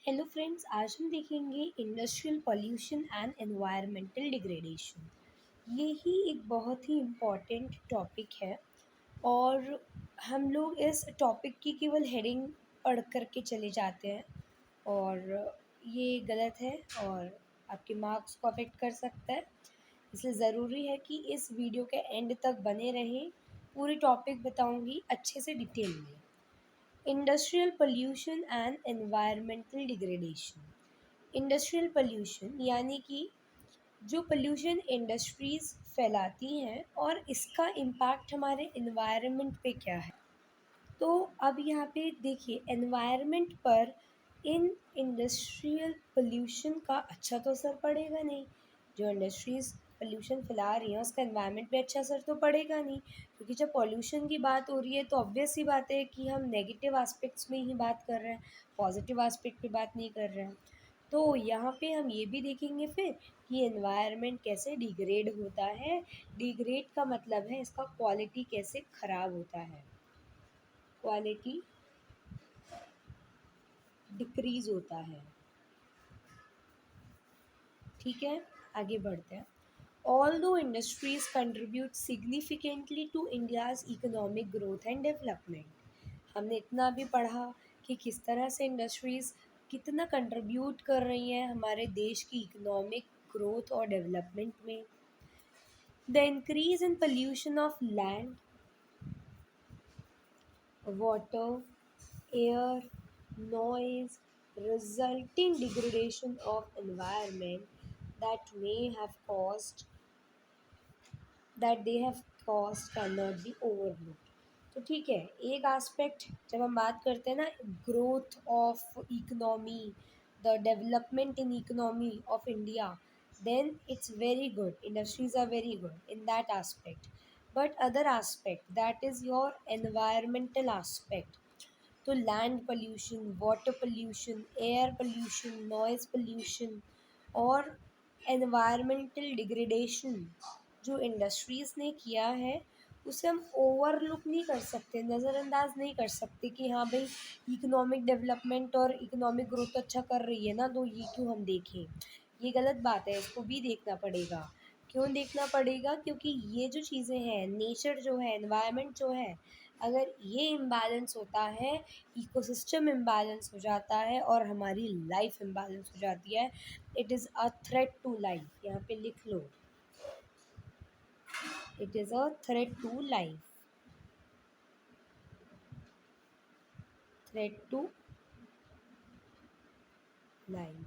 Hello friends, आज हम देखेंगे industrial pollution and environmental degradation. ये ही एक बहुत ही इम्पॉर्टेंट टॉपिक है और हम लोग इस टॉपिक की केवल हेडिंग पढ़ कर के चले जाते हैं और ये गलत है और आपके मार्क्स को अफेक्ट कर सकता है। इसलिए ज़रूरी है कि इस वीडियो के एंड तक बने रहें। पूरी टॉपिक बताऊंगी अच्छे से डिटेल में। Industrial pollution and environmental degradation. Industrial pollution यानी कि जो पोल्यूशन इंडस्ट्रीज़ फैलाती हैं और इसका इम्पैक्ट हमारे एनवायरनमेंट पे क्या है। तो अब यहाँ पे देखिए, एनवायरनमेंट पर इन इंडस्ट्रियल पोल्यूशन का अच्छा तो असर पड़ेगा नहीं। जो इंडस्ट्रीज़ पोल्यूशन फैला रही हैं उसका एनवायरनमेंट पे अच्छा असर तो पड़ेगा नहीं, क्योंकि जब पोल्यूशन की बात हो रही है तो ऑब्वियस सी बात है कि हम नेगेटिव एस्पेक्ट्स में ही बात कर रहे हैं, पॉजिटिव एस्पेक्ट पे बात नहीं कर रहे हैं। तो यहाँ पे हम ये भी देखेंगे फिर कि एनवायरनमेंट कैसे डिग्रेड होता है। डिग्रेड का मतलब है इसका क्वालिटी कैसे ख़राब होता है, क्वालिटी डिक्रीज़ होता है। ठीक है, आगे बढ़ते हैं। Although industries contribute significantly to India's economic growth and development, हमने इतना भी पढ़ा कि किस तरह से इंडस्ट्रीज़ कितना कंट्रीब्यूट कर रही हैं हमारे देश की इकोनॉमिक ग्रोथ और डेवलपमेंट में। The increase in pollution of land, water, air, noise, resulting degradation of environment that may have caused that they have caused cannot be overlooked। तो ठीक है, एक एस्पेक्ट जब हम बात करते हैं ना, growth of economy, the development in economy of India, then it's very good, industries are very good in that aspect, but other aspect, that is your environmental aspect, तो land pollution, water pollution, air pollution, noise pollution और environmental degradation जो industries ने किया है उसे हम overlook नहीं कर सकते, नज़रअंदाज नहीं कर सकते कि हाँ भाई, इकोनॉमिक डेवलपमेंट और इकोनॉमिक ग्रोथ अच्छा कर रही है ना, तो ये क्यों हम देखें। ये गलत बात है, इसको भी देखना पड़ेगा। क्यों देखना पड़ेगा? क्योंकि ये जो चीज़ें हैं, नेचर जो है, एनवायरनमेंट जो है, अगर ये इम्बैलेंस होता है, इकोसिस्टम इम्बैलेंस हो जाता है और हमारी लाइफ इम्बैलेंस हो जाती है, it is a threat to life. यहाँ पे लिख लो, it is a threat to life, threat to life.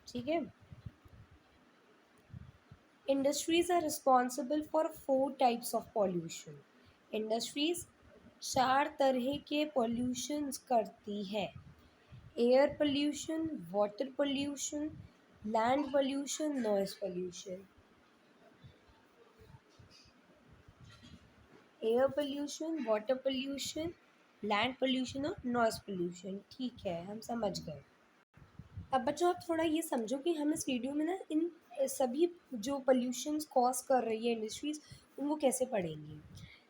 ठीक है। Industries are responsible for 4 types of pollution. Industries 4 तरह के पॉल्यूशंस करती है। Air pollution, water pollution, land pollution, noise pollution. Air pollution, water pollution, land pollution और noise pollution. ठीक है, हम समझ गए। अब बच्चों, आप थोड़ा ये समझो कि हम इस वीडियो में ना इन सभी जो पोल्यूशंस कॉज कर रही है इंडस्ट्रीज़, उनको कैसे पढ़ेंगे।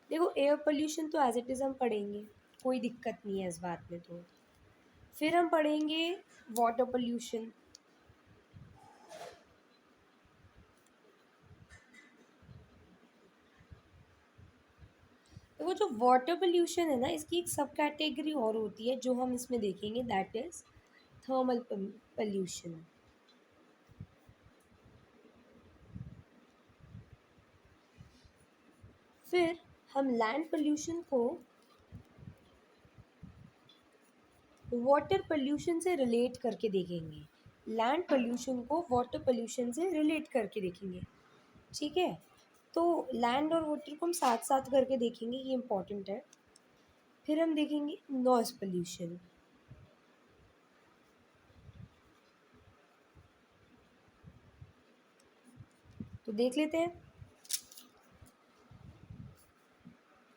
देखो, एयर पोल्यूशन तो एज इट इज़ हम पढ़ेंगे, कोई दिक्कत नहीं है इस बात में। तो फिर हम पढ़ेंगे वाटर पोल्यूशन। देखो, जो वाटर पोल्यूशन है ना, इसकी एक सब कैटेगरी और होती है जो हम इसमें देखेंगे, दैट इज़ थर्मल पोल्यूशन। फिर हम लैंड पोल्यूशन को वाटर पोल्यूशन से रिलेट करके देखेंगे, लैंड पोल्यूशन को वाटर पोल्यूशन से रिलेट करके देखेंगे। ठीक है, तो लैंड और वाटर को हम साथ साथ करके देखेंगे, ये इम्पॉर्टेंट है। फिर हम देखेंगे नॉइज़ पोल्यूशन। तो देख लेते हैं।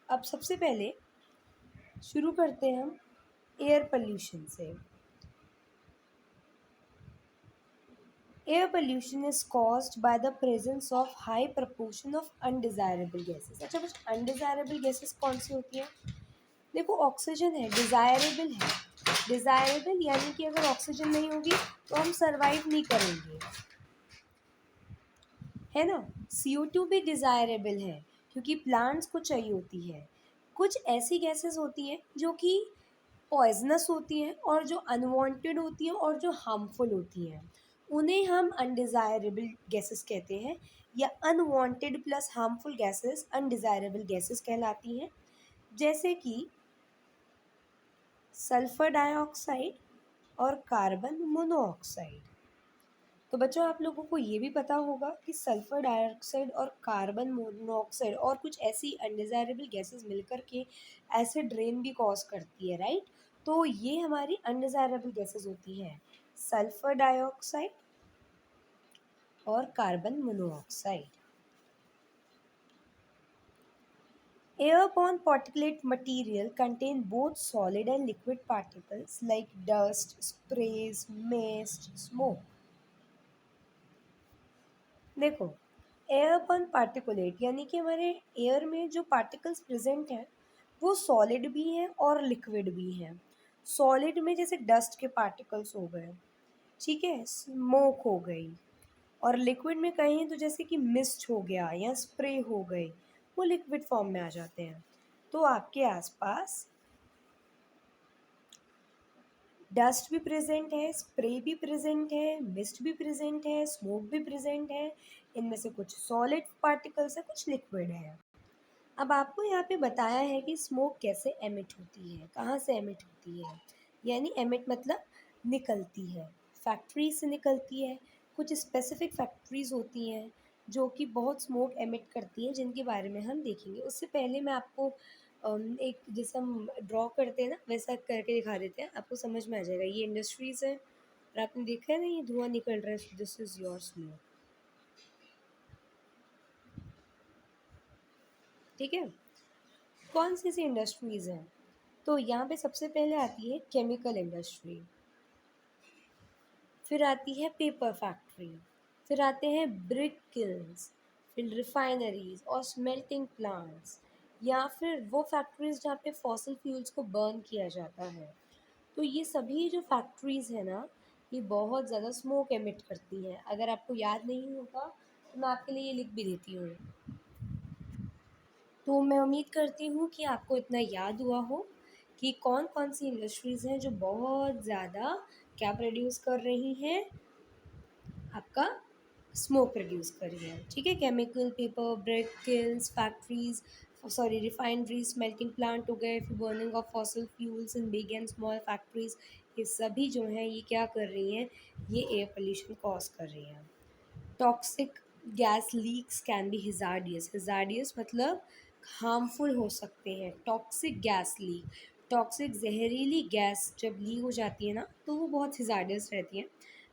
अब सबसे पहले शुरू करते हैं हम एयर पोल्यूशन से। Air pollution is caused by the presence of high proportion of undesirable gases. अच्छा बच्चों, अनडिज़ायरेबल गैसेस कौन सी होती हैं? देखो, ऑक्सीजन है, डिज़ायरेबल है, डिज़ायरेबल यानी कि अगर ऑक्सीजन नहीं होगी तो हम सर्वाइव नहीं करेंगे, है ना। CO2 भी डिज़ायरेबल है क्योंकि प्लांट्स को चाहिए होती है। कुछ ऐसी गैसेस होती हैं जो कि पॉइजनस होती हैं और जो अनवांटेड होती हैं और जो हार्मफुल होती हैं, उन्हें हम अनडिज़ायरेबल गैसेस कहते हैं, या unwanted plus harmful gases undesirable gases कहलाती हैं, जैसे कि सल्फर डाइऑक्साइड और कार्बन मोनोऑक्साइड। तो बच्चों, आप लोगों को ये भी पता होगा कि सल्फर डाइऑक्साइड और कार्बन मोनोऑक्साइड और कुछ ऐसी अनडिज़ायरेबल गैसेस मिलकर के एसिड रेन भी कॉज करती है, राइट। तो ये हमारी अनडिज़ायरेबल गैसेस होती हैं, सल्फर डाइऑक्साइड और carbon monoxide. Airborne particulate material contain both solid and liquid particles like dust, sprays, mist, smoke. देखो, एयरबर्न पार्टिकुलेट यानी कि हमारे एयर में जो पार्टिकल्स प्रेजेंट हैं वो सॉलिड भी हैं और लिक्विड भी हैं। सॉलिड में जैसे डस्ट के पार्टिकल्स हो गए, ठीक है, स्मोक हो गई, और लिक्विड में कहें तो जैसे कि मिस्ट हो गया या स्प्रे हो गई, वो लिक्विड फॉर्म में आ जाते हैं। तो आपके आसपास डस्ट भी प्रेजेंट है, स्प्रे भी प्रेजेंट है, मिस्ट भी प्रेजेंट है, स्मोक भी प्रेजेंट है। इनमें से कुछ सॉलिड पार्टिकल्स है, कुछ लिक्विड है। अब आपको यहाँ पे बताया है कि स्मोक कैसे एमिट होती है, कहाँ से एमिट होती है, यानी एमिट मतलब निकलती है, फैक्ट्री से निकलती है। कुछ स्पेसिफिक फैक्ट्रीज होती हैं जो कि बहुत स्मोक एमिट करती हैं, जिनके बारे में हम देखेंगे। उससे पहले मैं आपको एक जैसे हम ड्रॉ करते हैं ना वैसा करके दिखा देते हैं, आपको समझ में आ जाएगा। ये इंडस्ट्रीज़ है और आपने देखा है ना, ये धुआं निकल रहा है, दिस इज़ योर स्मोक, ठीक है। कौन सी सी इंडस्ट्रीज़ हैं? तो यहाँ पे सबसे पहले आती है केमिकल इंडस्ट्री, फिर आती है पेपर फैक्ट्री, फिर आते हैं ब्रिक किल्न्स, फिर रिफाइनरीज और स्मेल्टिंग प्लांट्स, या फिर वो फैक्ट्रीज जहाँ पे फॉसिल फ्यूल्स को बर्न किया जाता है। तो ये सभी जो फैक्ट्रीज़ हैं ना, ये बहुत ज़्यादा स्मोक एमिट करती हैं। अगर आपको याद नहीं होगा तो मैं आपके लिए ये लिख भी देती हूँ। तो मैं उम्मीद करती हूँ कि आपको इतना याद हुआ हो कि कौन कौन सी इंडस्ट्रीज़ हैं जो बहुत ज़्यादा क्या प्रोड्यूस कर रही हैं, आपका स्मोक प्रोड्यूस कर रही हैं, ठीक है। Chemical, paper, brick kilns, factories, sorry refineries, smelting plant हो गए, फिर burning of fossil fuels in big and small factories, ये सभी जो हैं ये क्या कर रही हैं, ये एयर पोल्यूशन कॉज कर रही हैं। Toxic gas leaks can be hazardous, hazardous मतलब हार्मफुल हो सकते हैं। टॉक्सिक गैस लीक, टॉक्सिक जहरीली गैस जब लीक हो जाती है ना तो वो बहुत हिजार्डियस रहती हैं।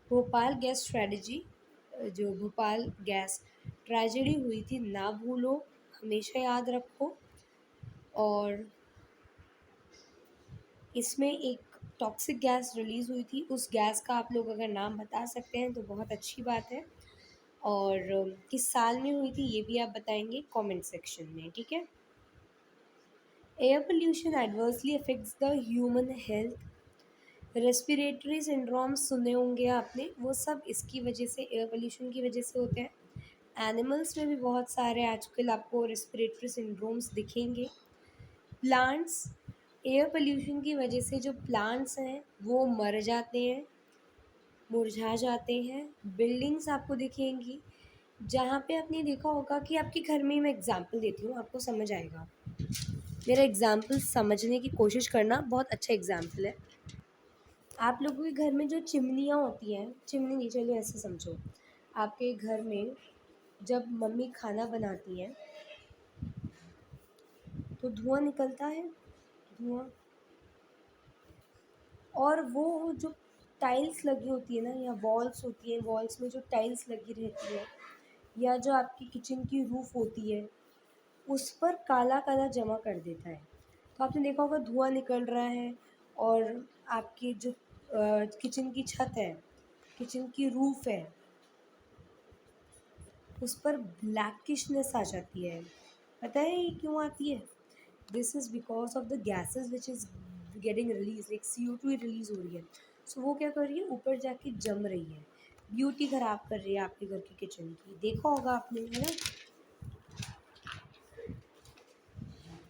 भोपाल गैस ट्रेजेडी, जो भोपाल गैस ट्रेजेडी हुई थी, ना भूलो, हमेशा याद रखो। और इसमें एक टॉक्सिक गैस रिलीज़ हुई थी, उस गैस का आप लोग अगर नाम बता सकते हैं तो बहुत अच्छी बात है। और किस साल में हुई थी ये भी आप बताएंगे कमेंट सेक्शन में, ठीक है। Air pollution adversely affects the human health. Respiratory syndromes सुने होंगे आपने, वो सब इसकी वजह से, एयर पोल्यूशन की वजह से होते हैं। एनिमल्स में भी बहुत सारे आजकल आपको रेस्पिरेटरी सिंड्रोम्स दिखेंगे। प्लांट्स, एयर पोल्यूशन की वजह से जो प्लांट्स हैं वो मर जाते हैं, मुरझा जाते हैं। बिल्डिंग्स आपको दिखेंगी जहाँ पे आपने देखा होगा कि आपके घर में, मैं एग्जांपल देती हूँ आपको समझ आएगा। मेरा एग्जांपल समझने की कोशिश करना, बहुत अच्छा एग्जांपल है। आप लोगों के घर में जो चिमनियाँ होती हैं, चिमनी नहीं, चलो ऐसे समझो, आपके घर में जब मम्मी खाना बनाती हैं तो धुआं निकलता है, धुआं, और वो जो टाइल्स लगी होती है ना, या वॉल्स होती हैं, वॉल्स में जो टाइल्स लगी रहती है, या जो आपकी किचन की रूफ होती है, उस पर काला काला जमा कर देता है। तो आपने देखा होगा धुआं निकल रहा है, और आपकी जो किचन की छत है, किचन की रूफ है, उस पर ब्लैकिशनेस आ जाती है। पता है ये क्यों आती है? This is because of the gases which is getting release, like CO2 release हो रही है। सो वो क्या कर रही है, ऊपर जाके जम रही है, ब्यूटी खराब कर रही है आपके घर के किचन की, देखा होगा आपने, है ना।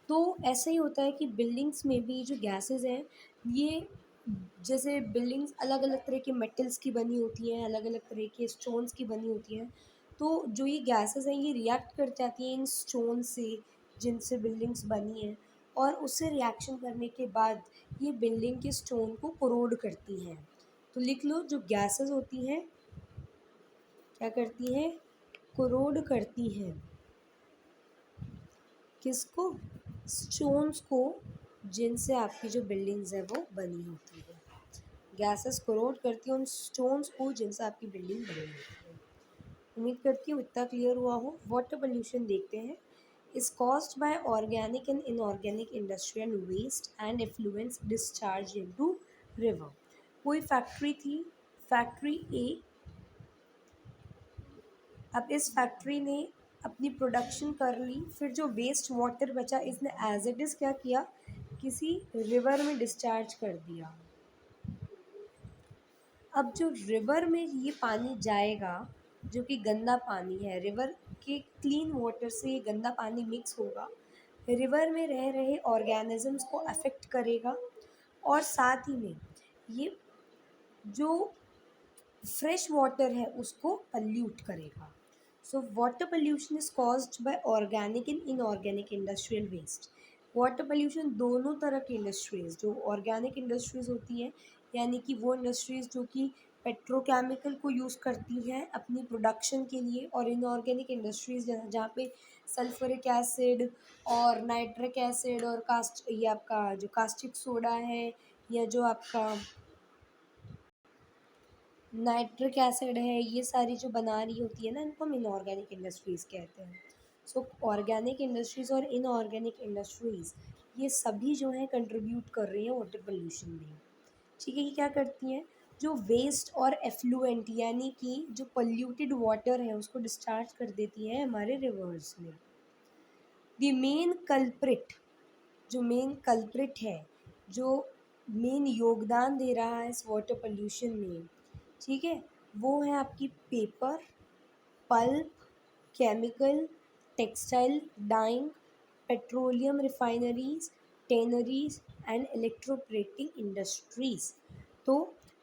तो ऐसा ही होता है कि बिल्डिंग्स में भी जो गैसेस हैं, ये जैसे बिल्डिंग्स अलग अलग तरह के मेटल्स की बनी होती हैं, अलग अलग तरह के स्टोन्स की बनी होती हैं। तो जो ये गैसेस हैं ये रिएक्ट कर जाती हैं इन स्टोन से जिनसे बिल्डिंग्स बनी हैं, और उससे रिएक्शन करने के बाद ये बिल्डिंग के स्टोन को कोरोड करती हैं। तो लिख लो, जो गैसेस होती हैं क्या करती हैं, कोरोड करती हैं किसको, स्टोन्स को, जिनसे आपकी जो बिल्डिंग्स है वो बनी होती है। गैसेस कोरोड करती है उन स्टोन्स को जिनसे आपकी बिल्डिंग बनी होती है। उम्मीद करती हूँ इतना क्लियर हुआ हो। वाटर पोल्यूशन देखते हैं। Is caused by organic and inorganic industrial waste and effluence discharge into river. कोई फैक्ट्री थी, फैक्ट्री ए, अब इस फैक्ट्री ने अपनी प्रोडक्शन कर ली, फिर जो वेस्ट वाटर बचा इसने एज इट इज़ क्या किया, किसी रिवर में डिस्चार्ज कर दिया। अब जो रिवर में ये पानी जाएगा, जो कि गंदा पानी है, रिवर के क्लीन वाटर से ये गंदा पानी मिक्स होगा, रिवर में रह रहे ऑर्गेनिजम्स को अफेक्ट करेगा, और साथ ही में ये जो फ्रेश वाटर है उसको पल्यूट करेगा। So water pollution is caused by organic and inorganic industrial waste. Water pollution दोनों तरह की इंडस्ट्रीज़, जो ऑर्गेनिक इंडस्ट्रीज़ होती हैं, यानी कि वो इंडस्ट्रीज़ जो कि पेट्रोकेमिकल को यूज़ करती हैं अपनी प्रोडक्शन के लिए, और इनऑर्गेनिक इंडस्ट्रीज़ जहाँ पे सल्फ्यूरिक एसिड और नाइट्रिक एसिड और ये आपका जो कास्टिक सोडा है, या जो आपका नाइट्रिक एसिड है, ये सारी जो बना रही होती है ना, इनको हम इनऑर्गेनिक इंडस्ट्रीज़ कहते हैं। सो ऑर्गेनिक इंडस्ट्रीज़ और इनऑर्गेनिक इंडस्ट्रीज़ ये सभी जो हैं कंट्रीब्यूट कर रही हैं वाटर पोल्यूशन में। ठीक है, ये क्या करती हैं, जो वेस्ट और एफ्लुएंट यानी कि जो पोल्यूटेड वाटर है उसको डिस्चार्ज कर देती हैं हमारे रिवर्स में। द मेन कल्प्रिट, जो मेन कल्प्रिट है, जो मेन योगदान दे रहा है इस वाटर पोल्यूशन में, ठीक है, वो है आपकी paper, pulp, chemical, textile, dyeing, petroleum refineries, tanneries and electroplating industries. तो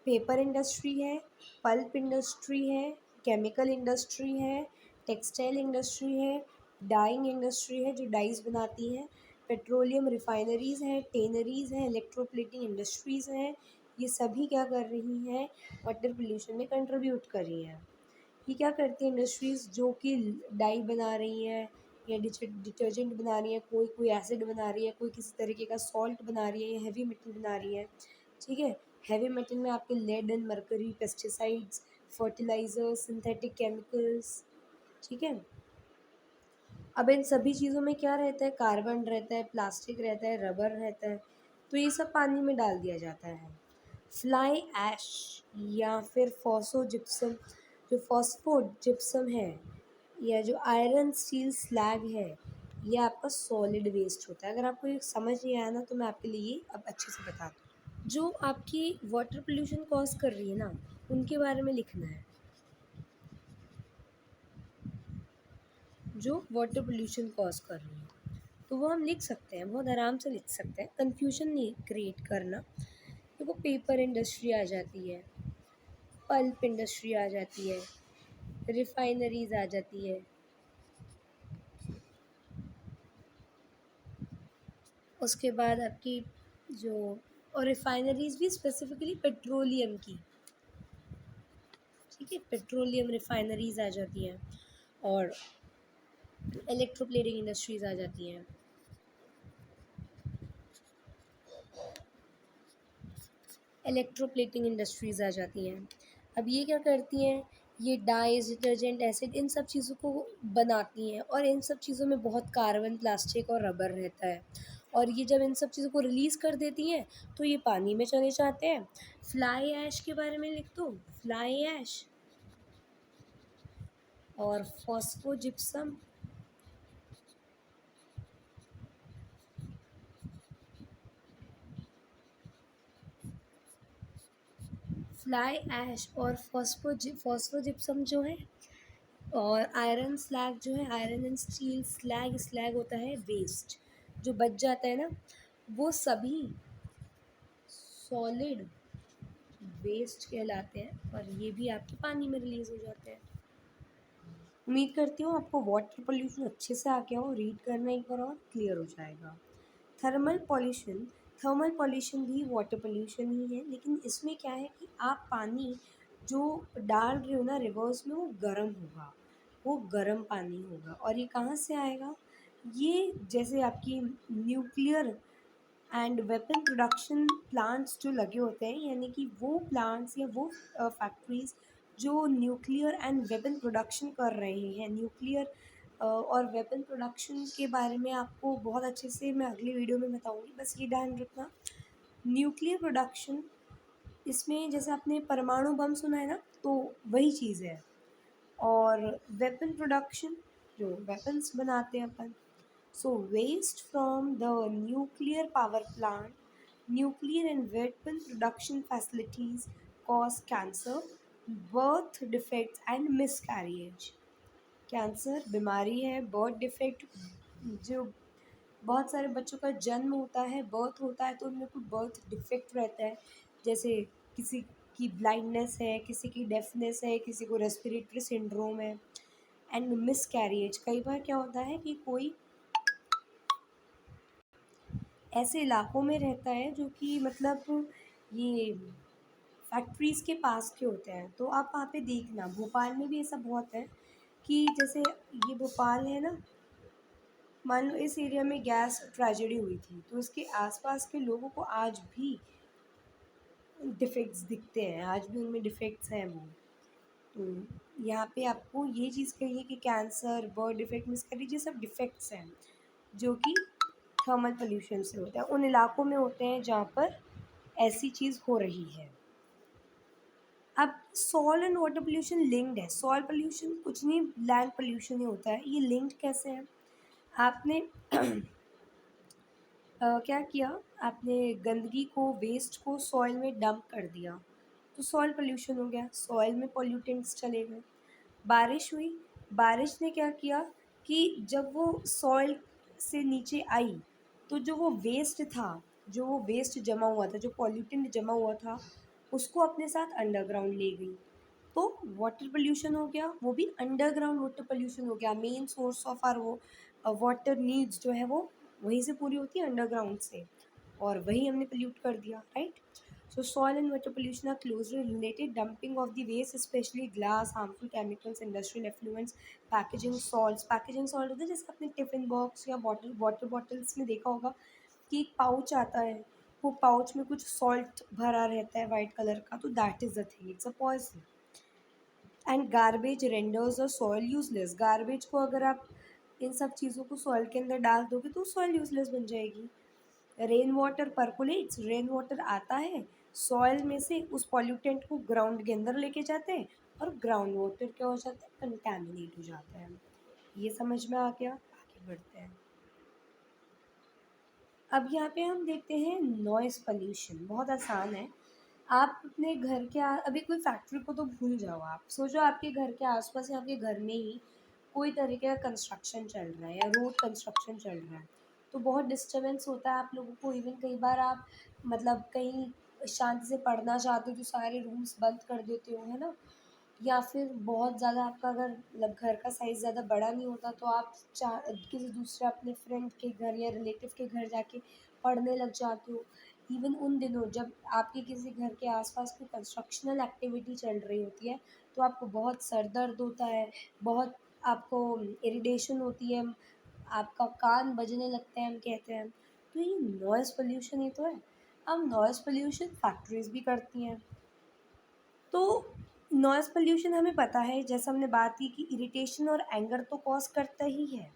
पेपर इंडस्ट्री है, पल्प इंडस्ट्री है, केमिकल इंडस्ट्री है, टेक्सटाइल इंडस्ट्री है, डाइंग इंडस्ट्री है जो डाइज बनाती है, पेट्रोलियम रिफाइनरीज हैं, टेनरीज हैं, इलेक्ट्रोप्लेटिंग इंडस्ट्रीज़ हैं। ये सभी क्या कर रही हैं, वाटर पोल्यूशन में कंट्रीब्यूट कर रही हैं। ये क्या करती हैं इंडस्ट्रीज़, जो कि डाई बना रही हैं या डिटर्जेंट बना रही हैं, कोई कोई एसिड बना रही है, कोई किसी तरीके का सॉल्ट बना रही है, या हैवी मेटल बना रही है। ठीक है, हैवी मेटल में आपके lead and mercury, pesticides, fertilizers, synthetic chemicals. ठीक है, अब इन सभी चीज़ों में क्या रहता है, कार्बन रहता है, प्लास्टिक रहता है, रबर रहता है। तो ये सब पानी में डाल दिया जाता है। फ्लाई ऐश या फिर फॉस्फो जिप्सम, जो फॉस्फो जिप्सम है, या जो आयरन स्टील स्लैग है, ये आपका सॉलिड वेस्ट होता है। अगर आपको ये समझ नहीं आया ना, तो मैं आपके लिए ये अब अच्छे से बता दूँ। जो आपकी वाटर पोल्यूशन कॉज कर रही है ना, उनके बारे में लिखना है। जो वाटर पोल्यूशन कॉज कर रही है, तो वो हम लिख सकते हैं, बहुत आराम से लिख सकते हैं, कन्फ्यूजन नहीं क्रिएट करना। देखो, पेपर इंडस्ट्री आ जाती है, पल्प इंडस्ट्री आ जाती है, रिफाइनरीज आ जाती है, उसके बाद आपकी जो, और रिफाइनरीज भी स्पेसिफिकली पेट्रोलियम की, ठीक है, पेट्रोलियम रिफाइनरीज आ जाती हैं, और इलेक्ट्रोप्लेटिंग इंडस्ट्रीज आ जाती हैं। इलेक्ट्रोप्लेटिंग इंडस्ट्रीज़ आ जाती हैं। अब ये क्या करती हैं, ये डाइज, डिटर्जेंट, एसिड, इन सब चीज़ों को बनाती हैं, और इन सब चीज़ों में बहुत कार्बन, प्लास्टिक और रबर रहता है। और ये जब इन सब चीज़ों को रिलीज़ कर देती हैं तो ये पानी में चले जाते हैं। फ्लाई ऐश के बारे में लिख दो, फ्लाई ऐश और फॉस्फोजिप्सम, फ्लाई ऐश और फॉस्फोजिप्सम जो है, और आयरन स्लैग जो है, iron and steel slag, slag होता है वेस्ट जो बच जाता है ना, वो सभी सॉलिड वेस्ट कहलाते हैं और ये भी आपके पानी में रिलीज हो जाते हैं। उम्मीद करती हूँ आपको वाटर पोल्यूशन अच्छे से आ गया हो, रीड करना एक बार और क्लियर हो जाएगा। थर्मल पॉल्यूशन, थर्मल पॉल्यूशन भी वाटर पोल्यूशन ही है, लेकिन इसमें क्या है कि आप पानी जो डाल रहे हो ना रिवर्स में, वो गर्म होगा, वो गर्म पानी होगा। और ये कहाँ से आएगा? ये जैसे आपकी nuclear and weapon production plants जो लगे होते हैं, यानी कि वो प्लांट्स या वो फैक्ट्रीज जो न्यूक्लियर एंड वेपन प्रोडक्शन कर रहे हैं। न्यूक्लियर और वेपन प्रोडक्शन के बारे में आपको बहुत अच्छे से मैं अगली वीडियो में बताऊंगी, बस ये ध्यान रखना। न्यूक्लियर प्रोडक्शन, इसमें जैसे आपने परमाणु बम सुना है ना, तो वही चीज़ है। और वेपन प्रोडक्शन, जो वेपन्स बनाते हैं अपन। So waste from the nuclear power plant, nuclear and weapon production facilities cause cancer, birth defects and miscarriage. Cancer बीमारी है, बर्थ डिफेक्ट, जो बहुत सारे बच्चों का जन्म होता है, बर्थ होता है तो उनमें कोई बर्थ डिफेक्ट रहता है, जैसे किसी की ब्लाइंडनेस है, किसी की डेफनेस है, किसी को रेस्पिरेटरी सिंड्रोम है। एंड मिस कैरिएज, कई बार क्या होता है कि कोई ऐसे इलाकों में रहता है जो कि मतलब ये फैक्ट्रीज़ के पास के होते हैं, तो आप वहाँ पे देखना, भोपाल में भी ऐसा बहुत है कि जैसे ये भोपाल है ना, मान लो इस एरिया में गैस ट्रेजेडी हुई थी, तो उसके आसपास के लोगों को आज भी डिफेक्ट्स दिखते हैं, आज भी उनमें डिफेक्ट्स हैं वो। तो यहाँ पे आपको ये चीज़ कहिए कि कैंसर, बर्थ डिफेक्ट, मिसकैरेज, ये सब डिफेक्ट्स हैं जो कि थर्मल पोल्यूशन से होता है, उन इलाकों में होते हैं जहाँ पर ऐसी चीज़ हो रही है। अब soil and water pollution linked है। सॉइल पोल्यूशन कुछ नहीं, लैंड पोल्यूशन ही होता है। ये लिंक्ड कैसे है? आपने क्या किया, आपने गंदगी को, वेस्ट को सॉइल में डंप कर दिया, तो सॉइल पोल्यूशन हो गया, सॉइल में पॉल्यूटेंट्स चले गए। बारिश हुई, बारिश ने क्या किया कि जब वो सॉइल से नीचे आई, तो जो वो वेस्ट था, जो वो वेस्ट जमा हुआ था, जो पॉल्यूटेंट जमा हुआ था, उसको अपने साथ अंडरग्राउंड ले गई, तो वाटर पोल्यूशन हो गया, वो भी अंडरग्राउंड वाटर पोल्यूशन हो गया। मेन सोर्स ऑफ आर वो वाटर नीड्स जो है वो वहीं से पूरी होती है, अंडरग्राउंड से, और वही हमने पोल्यूट कर दिया, right. So soil and water pollution are closely related. Dumping of the waste, especially glass, harmful chemicals, industrial effluents, packaging salts. Packaging salt होता है, जैसे आपने टिफिन बॉक्स या वाटर बॉटल्स में देखा होगा कि एक पाउच आता है, वो पाउच में कुछ सॉल्ट भरा रहता है वाइट कलर का, तो that is the thing, it's a poison. And garbage renders और सॉइल यूजलेस। गार्बेज को अगर आप इन सब चीज़ों को सॉइल के अंदर डाल दोगे तो सॉइल यूजलेस बन जाएगी। रेन वाटर परकोलेट्स, रेन वाटर आता है सॉइल में से, उस पॉल्यूटेंट को ग्राउंड के अंदर लेके जाते हैं, और ग्राउंड वाटर क्या हो जाता है, कंटेमिनेट हो जाता है। ये समझ में आ गया, आगे बढ़ते हैं। अब यहाँ पे हम देखते हैं नॉइज़ पोल्यूशन, बहुत आसान है। आप अपने घर के अभी कोई फैक्ट्री को तो भूल जाओ, आप सोचो आपके घर के आसपास या आपके घर में ही कोई तरीके का कंस्ट्रक्शन चल रहा है या रोड कंस्ट्रक्शन चल रहा है, तो बहुत डिस्टर्बेंस होता है आप लोगों को। इवन कई बार आप मतलब कहीं शांति से पढ़ना चाहते हो तो सारे रूम्स बंद कर देते हो, है ना। या फिर बहुत ज़्यादा आपका अगर मतलब घर का साइज़ ज़्यादा बड़ा नहीं होता, तो आप किसी दूसरे अपने फ्रेंड के घर या रिलेटिव के घर जाके पढ़ने लग जाते हो। इवन उन दिनों जब आपके किसी घर के आसपास कोई कंस्ट्रक्शनल एक्टिविटी चल रही होती है, तो आपको बहुत सर दर्द होता है, बहुत आपको इरिटेशन होती है, आपका कान बजने लगते हैं, हम कहते हैं। तो ये नॉइज़ पोल्यूशन ही तो है। अब नॉइज़ पोल्यूशन फैक्ट्रीज भी करती हैं, तो नॉइज़ पोल्यूशन हमें पता है, जैसा हमने बात की कि इरिटेशन और एंगर तो कॉज करता ही है,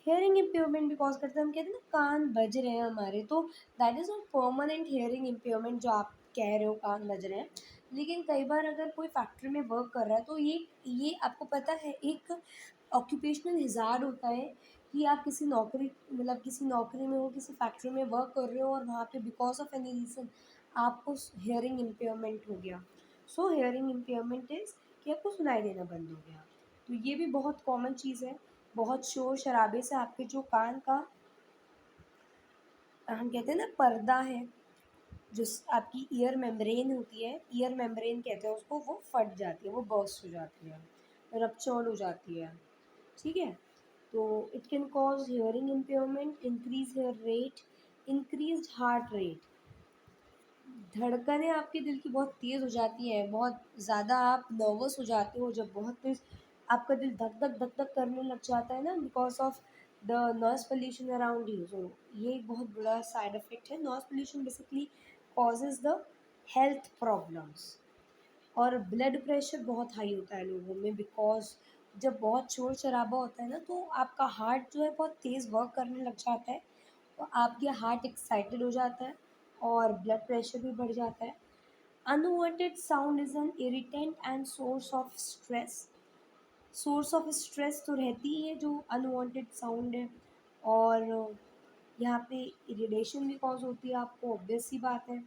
हियरिंग इम्पेयरमेंट भी कॉज करता है। हम कहते हैं ना कान बज रहे हैं हमारे, तो that is not permanent hearing impairment जो आप कह रहे हो कान बज रहे हैं। लेकिन कई बार अगर कोई फैक्ट्री में वर्क कर रहा है, तो ये आपको पता है एक ऑक्यूपेशनल हिजार्ड होता है कि आप किसी नौकरी, मतलब किसी नौकरी में हो, किसी फैक्ट्री में वर्क कर रहे हो, और वहाँ पे बिकॉज ऑफ एनी रीज़न आपको हियरिंग इम्पेयरमेंट हो गया, सो हियरिंग इम्पेयरमेंट इज़ कि आपको सुनाई देना बंद हो गया। तो ये भी बहुत कॉमन चीज़ है। बहुत शोर शराबे से आपके जो कान का हम कहते हैं ना पर्दा है, जो आपकी ईयर मेम्ब्रेन होती है, ईयर मेम्ब्रेन कहते हैं उसको, वो फट जाती है, वो बर्स्ट हो जाती है, रप्चर्ड हो जाती है। ठीक है। तो it can cause hearing impairment, increase heart rate, increase heart rate. धड़कनें आपके दिल की बहुत तेज़ हो जाती हैं, बहुत ज़्यादा आप नर्वस हो जाते हो जब बहुत तेज़ आपका दिल धक धक धक धक करने लग जाता है ना, because of the noise pollution around you. So ये एक बहुत बड़ा साइड इफेक्ट है। Noise pollution basically causes the health problems. और ब्लड प्रेशर बहुत हाई होता है लोगों में, बिकॉज जब बहुत शोर शराबा होता है ना, तो आपका हार्ट जो है बहुत तेज़ वर्क करने लग जाता है, तो आपके हार्ट एक्साइटेड हो जाता है और ब्लड प्रेशर भी बढ़ जाता है। Unwanted sound is an irritant and source of stress तो रहती ही है जो अनवांटेड साउंड है। और यहाँ पे इरिटेशन भी कॉज होती है आपको, ऑब्वियस सी बात है।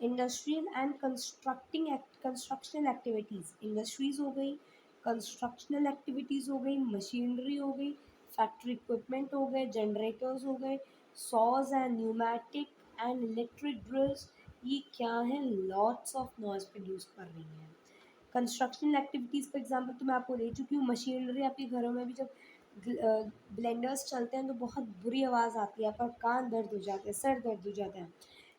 Industrial and constructional activities, industries हो गई, कंस्ट्रक्शनल एक्टिविटीज़ हो गई, मशीनरी हो गई, फैक्ट्री इक्विपमेंट हो गए, जनरेटर्स हो गए, saws and pneumatic and electric drills, ये क्या है, लॉट्स ऑफ नॉइज़ प्रोड्यूस कर रही हैं। कंस्ट्रक्शनल एक्टिविटीज़ फॉर एग्जांपल तो मैं आपको दे चुकी हूँ। मशीनरी आपके घरों में भी जब ब्लेंडर्स चलते हैं तो बहुत बुरी आवाज़ आती है, आपका कान दर्द हो जाता है, सर दर्द हो जाता है।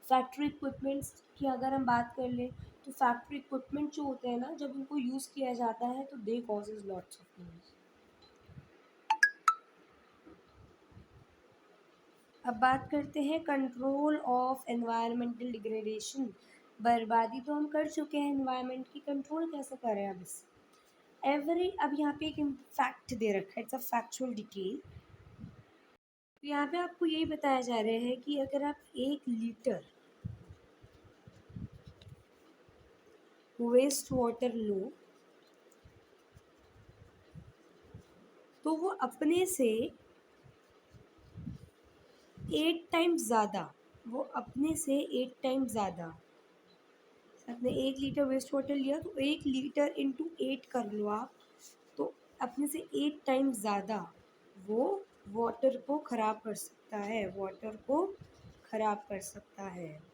फैक्ट्री इक्विपमेंट्स की अगर हम बात कर लें, तो फैक्ट्री इक्विपमेंट जो होते हैं ना, जब उनको यूज़ किया जाता है तो दे कॉजेज लॉट्स ऑफ नॉइज़। अब बात करते हैं कंट्रोल ऑफ एनवायरमेंटल डिग्रेडेशन। बर्बादी तो हम कर चुके हैं, एनवायरनमेंट की कंट्रोल कैसे करें अब इस एवरी। अब यहाँ पे एक फैक्ट दे रखा है, इट्स अ फैक्चुअल डिटेल। तो यहाँ पे आपको यही बताया जा रहा है कि अगर आप 1 लीटर वेस्ट वाटर लो, तो वो अपने से 8 टाइम्स ज़्यादा, वो अपने से 8 टाइम्स ज़्यादा, आपने 1 लीटर वेस्ट वाटर लिया तो 1 लीटर इंटू 8 कर लो आप, तो अपने से 8 टाइम्स ज़्यादा वो वाटर को ख़राब कर सकता है, वाटर को ख़राब कर सकता है।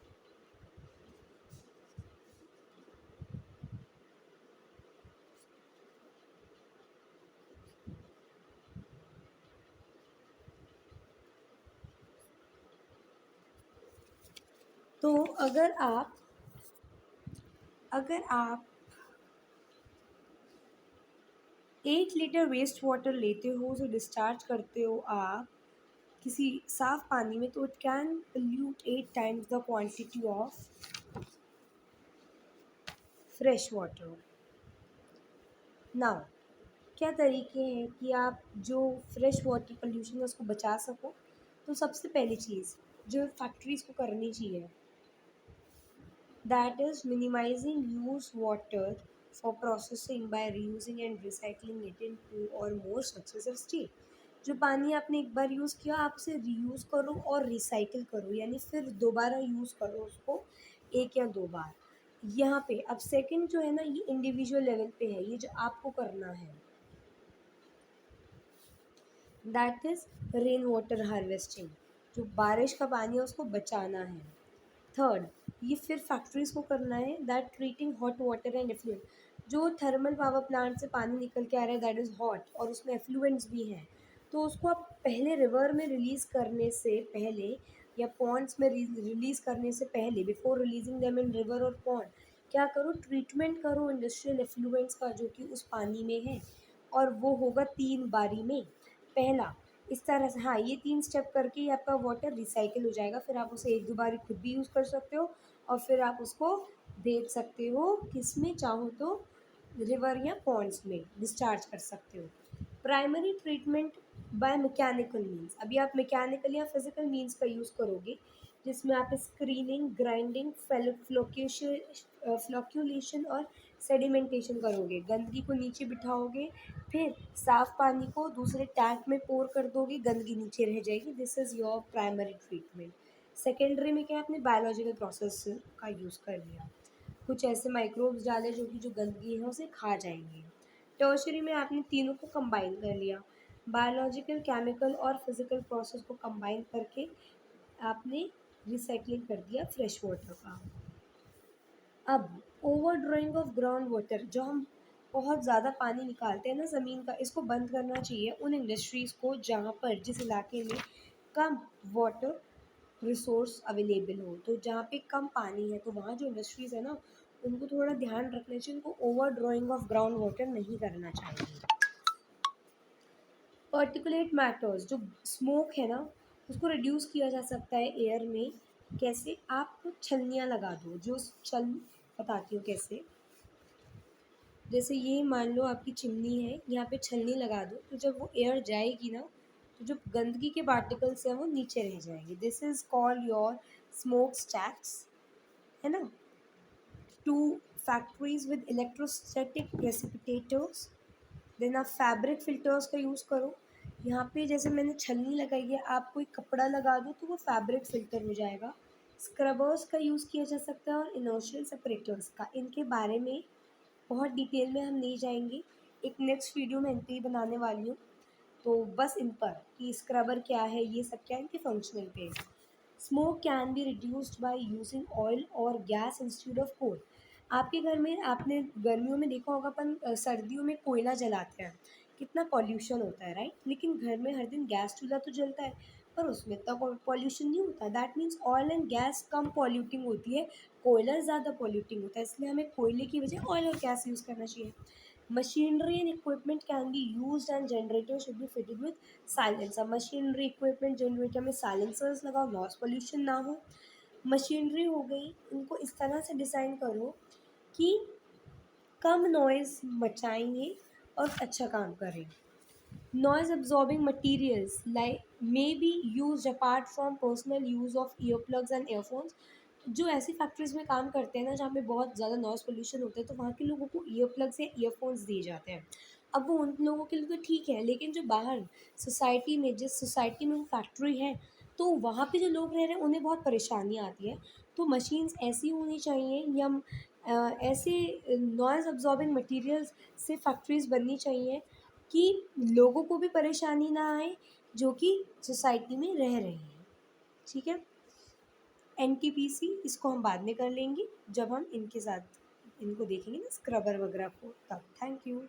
तो अगर आप 1 लीटर वेस्ट वाटर लेते हो, उसे डिस्चार्ज करते हो आप किसी साफ पानी में, तो it can pollute 8 times the quantity of fresh water. Now क्या तरीके हैं कि आप जो फ्रेश वाटर पोल्यूशन है उसको बचा सको। तो सबसे पहली चीज़ जो फैक्ट्रीज़ को करनी चाहिए, that is minimizing use water for processing by reusing and recycling it in two or more successive state. जो पानी आपने एक बार यूज़ किया, आप उसे रीयूज़ करो और रिसाइकिल करो, यानी फिर दोबारा यूज़ करो उसको 1 या 2 बार। यहाँ पे अब सेकंड जो है ना, ये इंडिविजुअल लेवल पे है, ये जो आपको करना है, that is rain water harvesting. जो बारिश का पानी है उसको बचाना है। थर्ड, ये फिर फैक्ट्रीज़ को करना है, that treating hot water and effluent. जो थर्मल पावर प्लांट से पानी निकल के आ रहा है, दैट इज़ हॉट और उसमें एफ्लुएंट्स भी हैं, तो उसको आप पहले रिवर में रिलीज़ करने से पहले या पॉन्ड्स में रिलीज़ करने से पहले, before releasing them in river और पॉन्ड, क्या करो, ट्रीटमेंट करो इंडस्ट्रियल एफ्लुएंट्स का जो कि उस पानी में है, और वो होगा 3 बारी में। पहला, इस तरह से, हाँ, ये 3 स्टेप करके ही आपका वाटर रिसाइकिल हो जाएगा, फिर आप उसे 1-2 बार खुद भी यूज़ कर सकते हो और फिर आप उसको भेज सकते हो, किस में चाहो तो रिवर या पॉन्ड्स में डिस्चार्ज कर सकते हो। Primary treatment by mechanical means, अभी आप मैकेनिकल या फिजिकल मीन्स का यूज़ करोगे, जिसमें आप स्क्रीनिंग, ग्राइंडिंग, फ्लोक्यूलेशन और सेडिमेंटेशन करोगे, गंदगी को नीचे बिठाओगे, फिर साफ पानी को दूसरे टैंक में पोर कर दोगे, गंदगी नीचे रह जाएगी, this is your primary treatment. Secondary में क्या, आपने बायोलॉजिकल प्रोसेस का यूज़ कर लिया। कुछ ऐसे माइक्रोब्स डाले जो कि जो गंदगी है उसे खा जाएंगे। टर्शरी में आपने तीनों को कंबाइन कर लिया, बायोलॉजिकल, केमिकल और फिजिकल प्रोसेस को कंबाइन करके आपने रिसाइकलिंग कर दिया फ्रेश वाटर का। अब over drying of ground water, जो हम बहुत ज़्यादा पानी निकालते हैं ना ज़मीन का, इसको बंद करना चाहिए उन इंडस्ट्रीज़ को जहाँ पर, जिस इलाके में कम वाटर रिसोर्स अवेलेबल हो। तो जहाँ पे कम पानी है तो वहाँ जो इंडस्ट्रीज़ है ना, उनको थोड़ा ध्यान रखना चाहिए, उनको over drying of ground water नहीं करना चाहिए। पर्टिकुलेट मैटर्स, जो स्मोक है ना, उसको रिड्यूस किया जा सकता है एयर में। कैसे? आप छलनियाँ लगा दो, जो छल बताती हूँ कैसे। जैसे ये मान लो आपकी चिमनी है, यहाँ पे छलनी लगा दो, तो जब वो एयर जाएगी ना, तो जो गंदगी के पार्टिकल्स हैं वो नीचे रह जाएंगे। This is called your smoke stacks, है ना। To factories with electrostatic precipitators. Then आप फैब्रिक फिल्टर्स का यूज़ करो। यहाँ पे जैसे मैंने छलनी लगाई है, आप कोई कपड़ा लगा दो तो वो फैब्रिक फिल्टर हो जाएगा। स्क्रबर्स का यूज़ किया जा सकता है और इनर्शियल सेपरेटर्स का। इनके बारे में बहुत डिटेल में हम नहीं जाएंगे, एक नेक्स्ट वीडियो में इन पे ही बनाने वाली हूँ। तो बस इन पर कि स्क्रबर क्या है, ये सब क्या है, इनके फंक्शनल पे। Smoke can be reduced by using oil और गैस इंस्टेड ऑफ कोल। आपके घर में आपने गर्मियों में देखा होगा, अपन सर्दियों में कोयला जलाते हैं, कितना पॉल्यूशन होता है, राइट। लेकिन घर में हर दिन गैस चूल्हा तो जलता है, पर उसमें इतना पॉल्यूशन नहीं होता। That means oil and gas come polluting होती है, कोयला ज़्यादा पॉल्यूटिंग होता है, इसलिए हमें कोयले की वजह ऑयल और गैस यूज़ करना चाहिए। Machinery and equipment can be used and generators should be fitted with silencer. Machinery equipment generator में साइलेंसर्स लगाओ, नॉइस पोल्यूशन ना हो। मशीनरी हो गई, उनको इस तरह से डिज़ाइन करो कि कम नॉइज़ मचाएंगे और अच्छा काम करें। Noise absorbing materials like may be used apart from personal use of earplugs and earphones। जो ऐसी फैक्ट्रीज में काम करते हैं ना, जहाँ पे बहुत ज़्यादा नॉइस पोल्यूशन होता है, तो वहाँ के लोगों को ईयरप्लग्स या ईयरफोन्स दिए जाते हैं। अब वो उन लोगों के लिए तो ठीक है, लेकिन जो बाहर सोसाइटी में, जिस सोसाइटी में वो फैक्ट्री है, तो वहाँ पे जो लोग रह रहे हैं उन्हें बहुत परेशानी आती है। तो मशीन्स ऐसी होनी चाहिए, या ऐसे नॉइज़ अब्जॉर्बिंग मटेरियल्स से फैक्ट्रीज बननी चाहिए कि लोगों को भी परेशानी ना आए जो कि सोसाइटी में रह रहे हैं। ठीक है। एनटीपीसी इसको हम बाद में कर लेंगे, जब हम इनके साथ इनको देखेंगे ना, स्क्रबर वगैरह को, तब। Thank you.